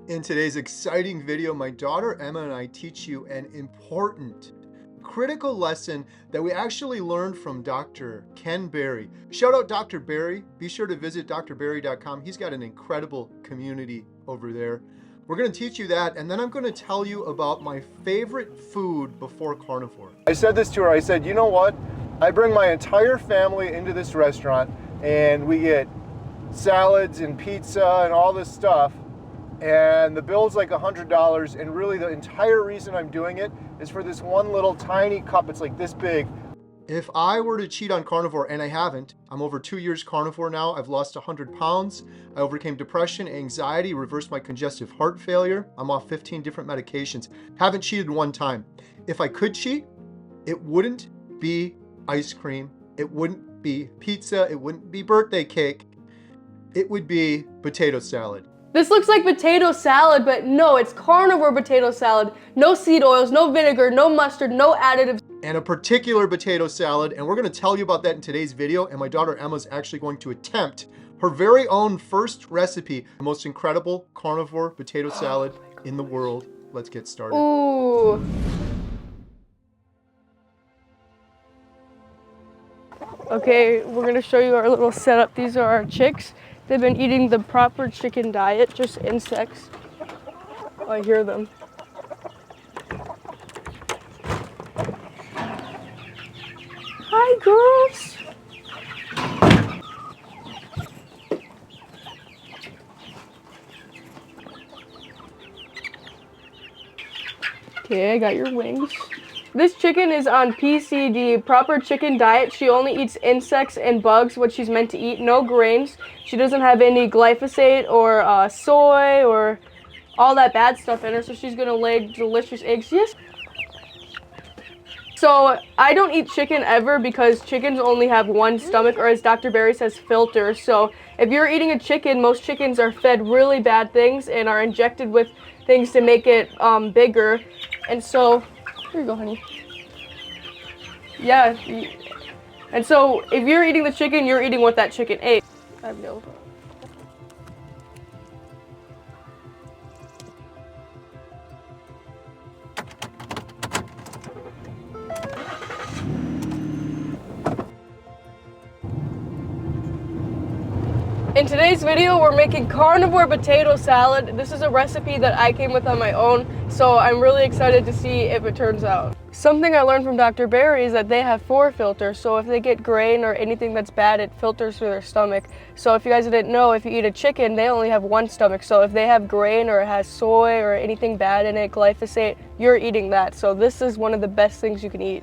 In today's exciting video, my daughter Emma and I teach you an important, critical lesson that we actually learned from Dr. Ken Berry. Shout out Dr. Berry. Be sure to visit drberry.com. He's got an incredible community over there. We're going to teach you that, and then I'm going to tell you about my favorite food before carnivore. I said this to her. I said, you know what? I bring my entire family into this restaurant, and we get salads and pizza and all this stuff. And the bill's like $100, and really the entire reason I'm doing it is for this one little tiny cup. It's like this big. If I were to cheat on carnivore, and I haven't, I'm over 2 years carnivore now. I've lost 100 pounds. I overcame depression, anxiety, reversed my congestive heart failure. I'm off 15 different medications. Haven't cheated one time. If I could cheat, it wouldn't be ice cream. It wouldn't be pizza. It wouldn't be birthday cake. It would be potato salad. This looks like potato salad, but no, it's carnivore potato salad. No seed oils, no vinegar, no mustard, no additives. And a particular potato salad, and we're going to tell you about that in today's video, and my daughter Emma's actually going to attempt her very own first recipe, the most incredible carnivore potato salad in the world. Let's get started. Ooh. Okay, we're going to show you our little setup. These are our chicks. They've been eating the proper chicken diet, just insects. Oh, I hear them. Hi, girls. Okay, I got your wings. This chicken is on PCD, proper chicken diet. She only eats insects and bugs, what she's meant to eat, no grains. She doesn't have any glyphosate or soy or all that bad stuff in her, so she's gonna lay delicious eggs. Yes. So I don't eat chicken ever because chickens only have one stomach, or as Dr. Berry says, filter. So if you're eating a chicken, most chickens are fed really bad things and are injected with things to make it bigger. And so, here you go, honey. Yeah, and so if you're eating the chicken, you're eating what that chicken ate. I know. In today's video, we're making carnivore potato salad. This is a recipe that I came with on my own, so I'm really excited to see if it turns out. Something I learned from Dr. Berry is that they have 4 filters, so if they get grain or anything that's bad, it filters through their stomach. So if you guys didn't know, if you eat a chicken, they only have one stomach. So if they have grain or it has soy or anything bad in it, glyphosate, you're eating that. So this is one of the best things you can eat.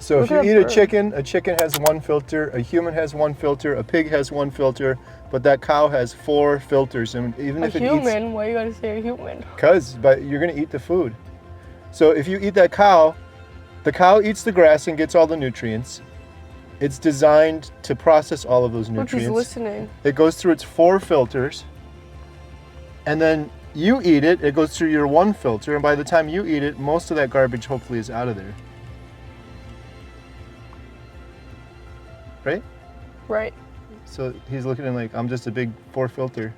So if you eat a chicken has one filter, a human has one filter, a pig has one filter, but that cow has 4 filters. And even if it eats... A human? Why you gotta say a human? But you're gonna eat the food. So if you eat that cow, the cow eats the grass and gets all the nutrients. It's designed to process all of those nutrients. Look, he's listening. It goes through its 4 filters, and then you eat it, it goes through your 1 filter, and by the time you eat it, most of that garbage hopefully is out of there. Right? Right. So he's looking at him like, I'm just a big 4 filter.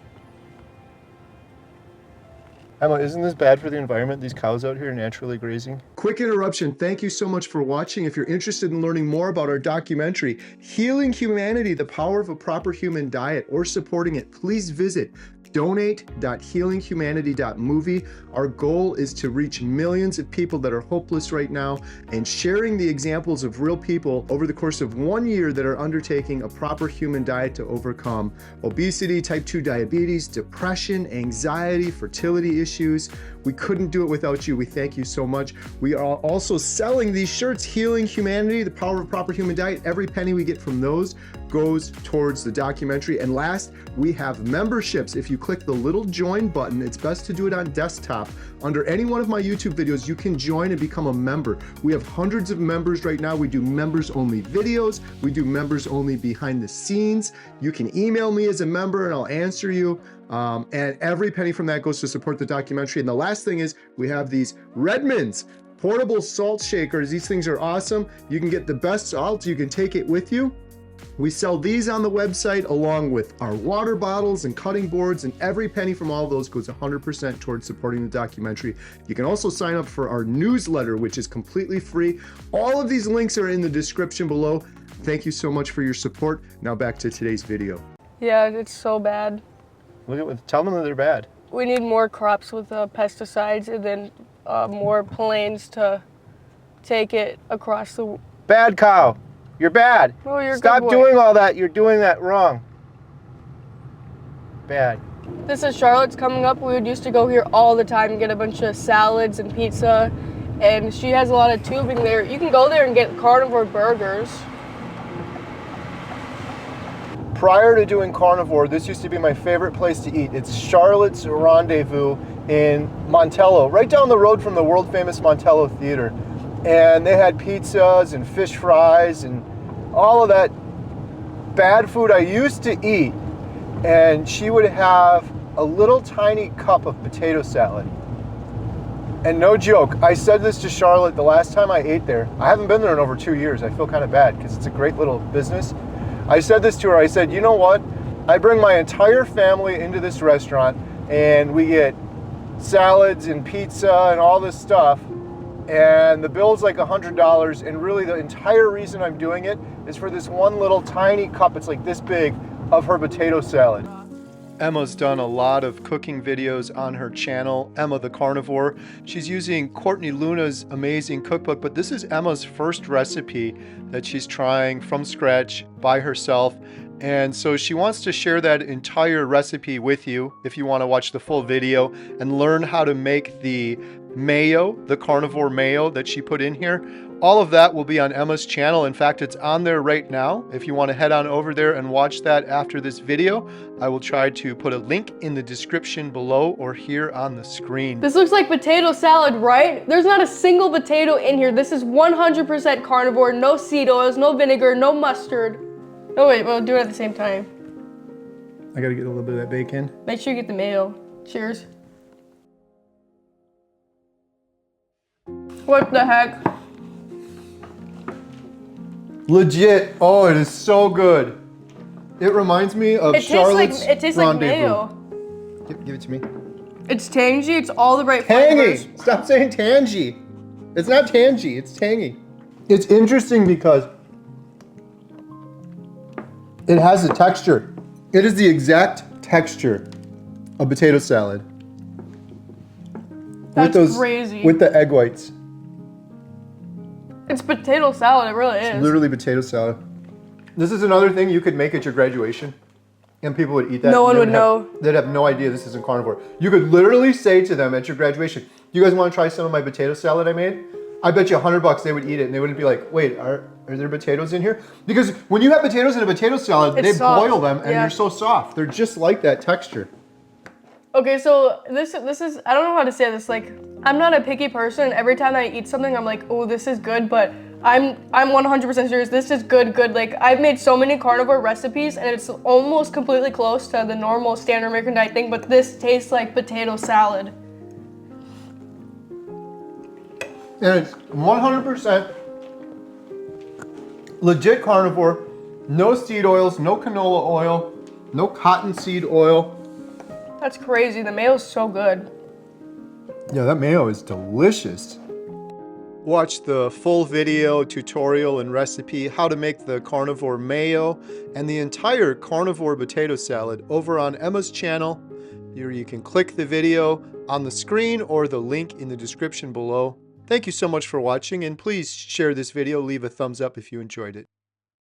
Emma, isn't this bad for the environment, these cows out here naturally grazing? Quick interruption. Thank you so much for watching. If you're interested in learning more about our documentary, Healing Humanity, The Power of a Proper Human Diet, or supporting it, please visit donate.healinghumanity.movie. Our goal is to reach millions of people that are hopeless right now, and sharing the examples of real people over the course of 1 year that are undertaking a proper human diet to overcome obesity, type 2 diabetes, depression, anxiety, fertility issues. We couldn't do it without you. We thank you so much. We are also selling these shirts, Healing Humanity, The Power of a Proper Human Diet. Every penny we get from those goes towards the documentary. And last, we have memberships. If you click the little join button, it's best to do it on desktop. Under any one of my YouTube videos, you can join and become a member. We have hundreds of members right now. We do members only videos. We do members only behind the scenes. You can email me as a member and I'll answer you. And every penny from that goes to support the documentary. And the last thing is we have these Redmond's portable salt shakers. These things are awesome. You can get the best salt. You can take it with you. We sell these on the website along with our water bottles and cutting boards, and every penny from all of those goes 100% towards supporting the documentary. You can also sign up for our newsletter, which is completely free. All of these links are in the description below. Thank you so much for your support. Now back to today's video. Yeah, it's so bad. Tell them that they're bad. We need more crops with pesticides, and then more planes to take it across the... Bad cow. You're bad. Oh, you're a Stop good boy. doing all that. You're doing that wrong. Bad. This is Charlotte's coming up. We would used to go here all the time and get a bunch of salads and pizza, and she has a lot of tubing there. You can go there and get carnivore burgers. Prior to doing carnivore, this used to be my favorite place to eat. It's Charlotte's Rendezvous in Montello, right down the road from the world famous Montello Theater. And they had pizzas and fish fries and all of that bad food I used to eat. And she would have a little tiny cup of potato salad. And no joke, I said this to Charlotte the last time I ate there. I haven't been there in over 2 years. I feel kind of bad because it's a great little business. I said this to her, I said, you know what? I bring my entire family into this restaurant and we get salads and pizza and all this stuff. And the bill's like $100, and really the entire reason I'm doing it is for this one little tiny cup, it's like this big, of her potato salad. Emma's done a lot of cooking videos on her channel, Emma the Carnivore. She's using Courtney Luna's amazing cookbook, but this is Emma's first recipe that she's trying from scratch by herself. And so she wants to share that entire recipe with you if you want to watch the full video and learn how to make the mayo, the carnivore mayo that she put in here. All of that will be on Emma's channel. In fact, it's on there right now. If you want to head on over there and watch that after this video, I will try to put a link in the description below or here on the screen. This looks like potato salad, right? There's not a single potato in here. This is 100% carnivore, no seed oils, no vinegar, no mustard. Oh wait, we'll do it at the same time. I gotta get a little bit of that bacon. Make sure you get the mayo. Cheers. What the heck? Legit. Oh, it is so good. It reminds me of Charlotte's It tastes like mayo. Give it to me. It's tangy. It's all the right Tangy. flavors. Stop saying tangy. It's not tangy. It's tangy. It's interesting because it has a texture. It is the exact texture of potato salad. That's crazy. With the egg whites. It's potato salad. It really is. It's literally potato salad. This is another thing you could make at your graduation, and people would eat that. No one would know. They'd have no idea this isn't carnivore. You could literally say to them at your graduation, "You guys want to try some of my potato salad I made?" I bet you $100 they would eat it, and they wouldn't be like, "Wait, are there potatoes in here?" Because when you have potatoes in a potato salad, It's they soft. boil them, and Yeah. they're so soft. They're just like that texture. Okay, so this is I don't know how to say this. Like, I'm not a picky person. Every time I eat something, I'm like, oh, this is good. But I'm 100% serious. This is good. Like, I've made so many carnivore recipes, and it's almost completely close to the normal standard American diet thing. But this tastes like potato salad. And it's 100% legit carnivore. No seed oils, no canola oil, no cottonseed oil. That's crazy. The mayo's so good. Yeah, that mayo is delicious. Watch the full video, tutorial, and recipe, how to make the carnivore mayo and the entire carnivore potato salad over on Emma's channel. Here you can click the video on the screen or the link in the description below. Thank you so much for watching, and please share this video, leave a thumbs up if you enjoyed it.